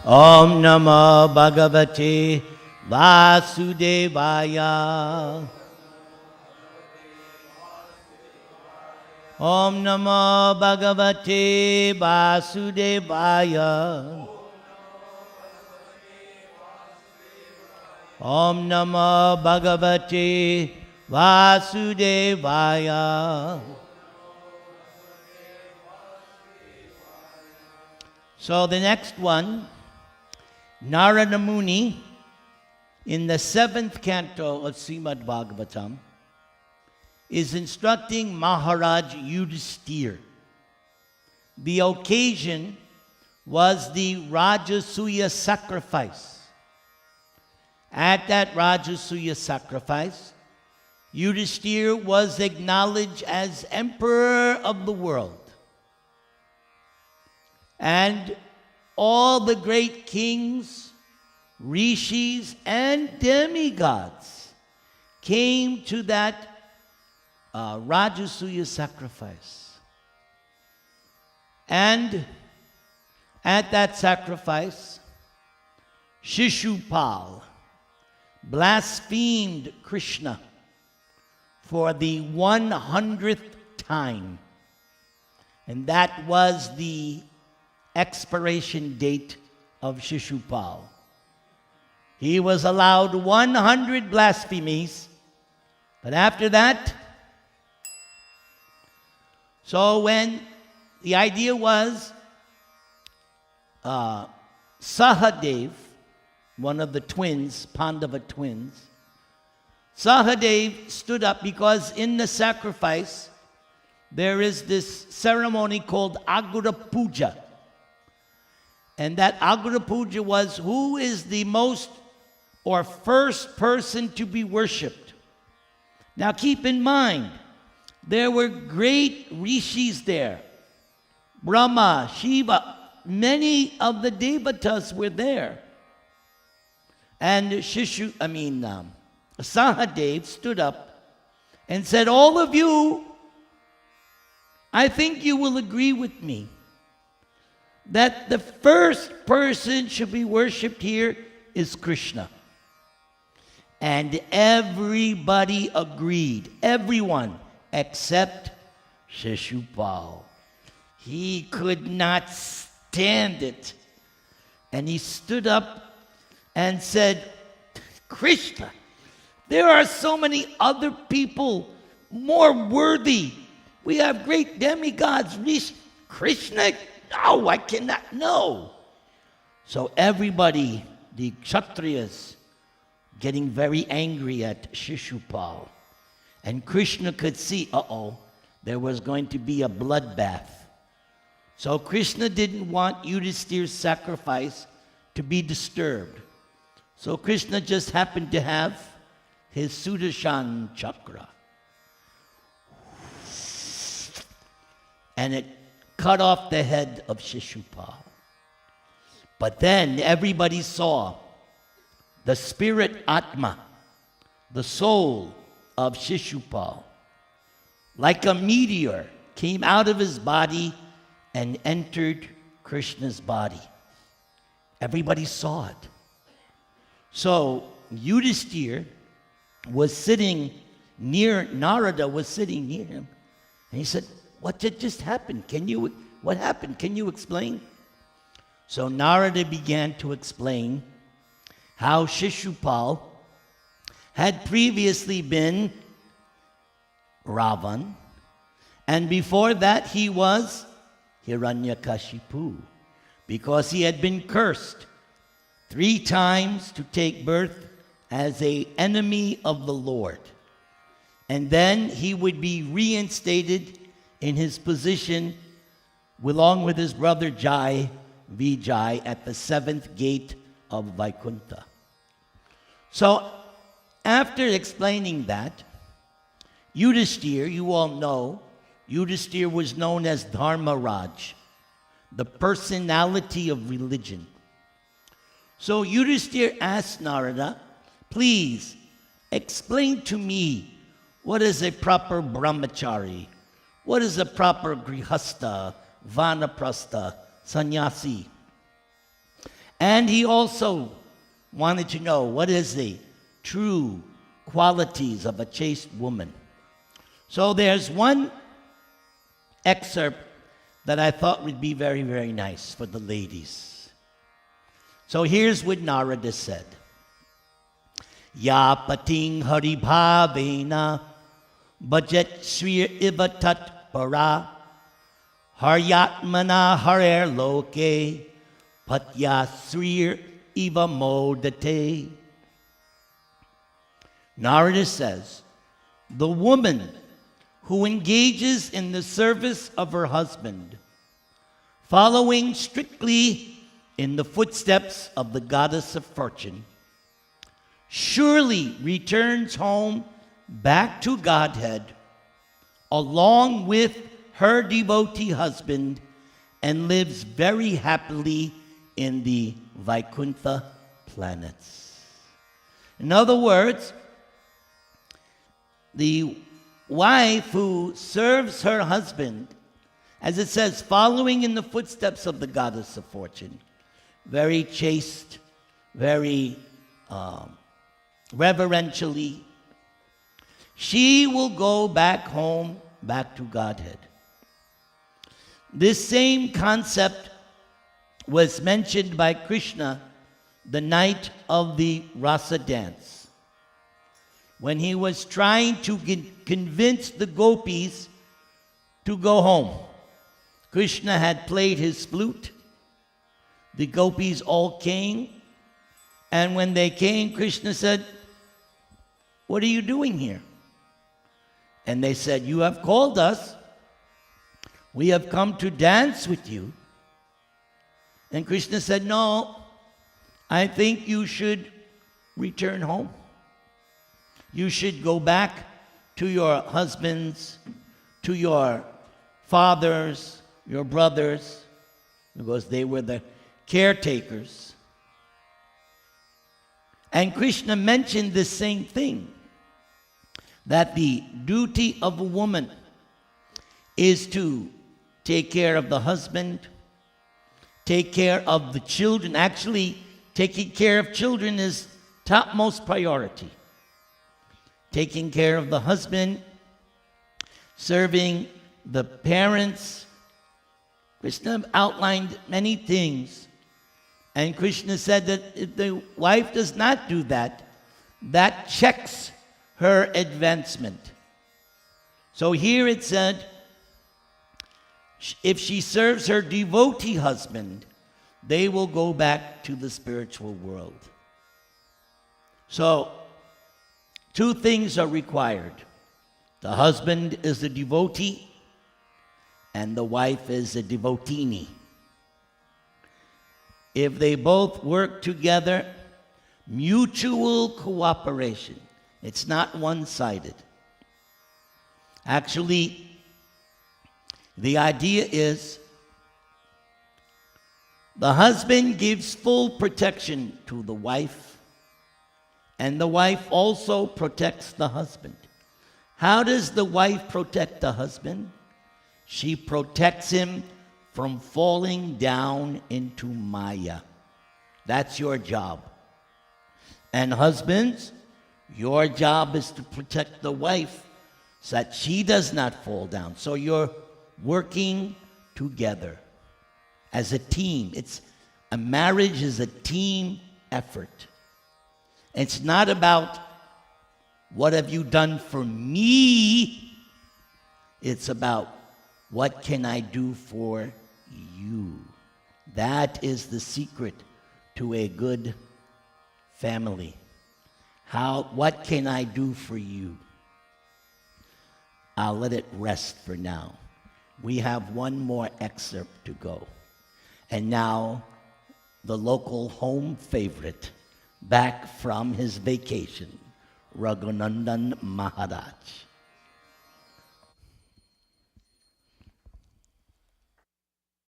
Om Namo Bhagavate Vasudevaya. Om Namo Bhagavate Vasudevaya. Om Namo Bhagavate Vasudevaya. So the next one, Narada Muni, in the 7th canto of Srimad Bhagavatam, is instructing Maharaj Yudhishthira. The occasion was the Rajasuya sacrifice. At that Rajasuya sacrifice, Yudhishthira was acknowledged as emperor of the world. And all the great kings, rishis, and demigods came to that Rajasuya sacrifice. And at that sacrifice, Shishupal blasphemed Krishna for the 100th time. And that was the expiration date of Shishupal. He was allowed 100 blasphemies, but after that, so when the idea was Sahadev, one of the twins, Pandava twins, Sahadev stood up because in the sacrifice there is this ceremony called Agura Puja. And that Agura Puja was who is the most or first person to be worshipped. Now keep in mind, there were great rishis there. Brahma, Shiva, many of the devatas were there. And Sahadev stood up and said, all of you, I think you will agree with me that the first person should be worshipped here is Krishna. And everybody agreed, everyone except Shishupal. He could not stand it. And he stood up and said, Krishna, there are so many other people more worthy. We have great demigods. Krishna, no, I cannot, no. So everybody, the Kshatriyas, getting very angry at Shishupal. And Krishna could see, there was going to be a bloodbath. So Krishna didn't want Yudhishthira's sacrifice to be disturbed. So Krishna just happened to have his Sudarshan chakra. And it cut off the head of Shishupal. But then everybody saw the spirit Atma, the soul of Shishupal, like a meteor, came out of his body and entered Krishna's body. Everybody saw it. So Yudhishthira was sitting near, Narada was sitting near him, and he said, what did just happen? What happened? Can you explain? So Narada began to explain how Shishupal had previously been Ravan, and before that he was Hiranyakashipu, because he had been cursed 3 times to take birth as an enemy of the Lord. And then he would be reinstated in his position along with his brother Vijay at the 7th gate of Vaikuntha. So after explaining that, Yudhishthira, you all know, Yudhishthira was known as Dharmaraj, the personality of religion. So Yudhishthira asked Narada, please explain to me what is a proper brahmachari, what is a proper grihastha, vanaprastha, sannyasi. And he also wanted to know what is the true qualities of a chaste woman. So there's one excerpt that I thought would be very, very nice for the ladies. So here's what Narada said. Ya pating haribhavena bhajet shriya iva tat para haryatmana harer loke patya srir iva modate. Narada says, the woman who engages in the service of her husband, following strictly in the footsteps of the goddess of fortune, surely returns home back to Godhead along with her devotee husband and lives very happily in the Vaikuntha planets. In other words, the wife who serves her husband, as it says, following in the footsteps of the goddess of fortune, very chaste, very reverentially, she will go back home, back to Godhead. This same concept was mentioned by Krishna the night of the Rasa dance, when he was trying to convince the gopis to go home. Krishna had played his flute. The gopis all came. And when they came, Krishna said, "What are you doing here?" And they said, "You have called us. We have come to dance with you." And Krishna said, "No, I think you should return home. You should go back to your husbands, to your fathers, your brothers," because they were the caretakers. And Krishna mentioned the same thing, that the duty of a woman is to take care of the husband, take care of the children. Actually, taking care of children is topmost priority. Taking care of the husband, serving the parents. Krishna outlined many things. And Krishna said that if the wife does not do that, that checks her advancement. So here it said, if she serves her devotee husband, they will go back to the spiritual world. So, two things are required. The husband is a devotee, and the wife is a devotini. If they both work together, mutual cooperation. It's not one-sided. Actually, the idea is the husband gives full protection to the wife, and the wife also protects the husband. How does the wife protect the husband? She protects him from falling down into Maya. That's your job. And husbands, your job is to protect the wife so that she does not fall down. So you're working together as a team. A marriage is a team effort. It's not about what have you done for me. It's about what can I do for you. That is the secret to a good family. What can I do for you? I'll let it rest for now. We have one more excerpt to go. And now, the local home favorite, back from his vacation, Raghunandan Maharaj.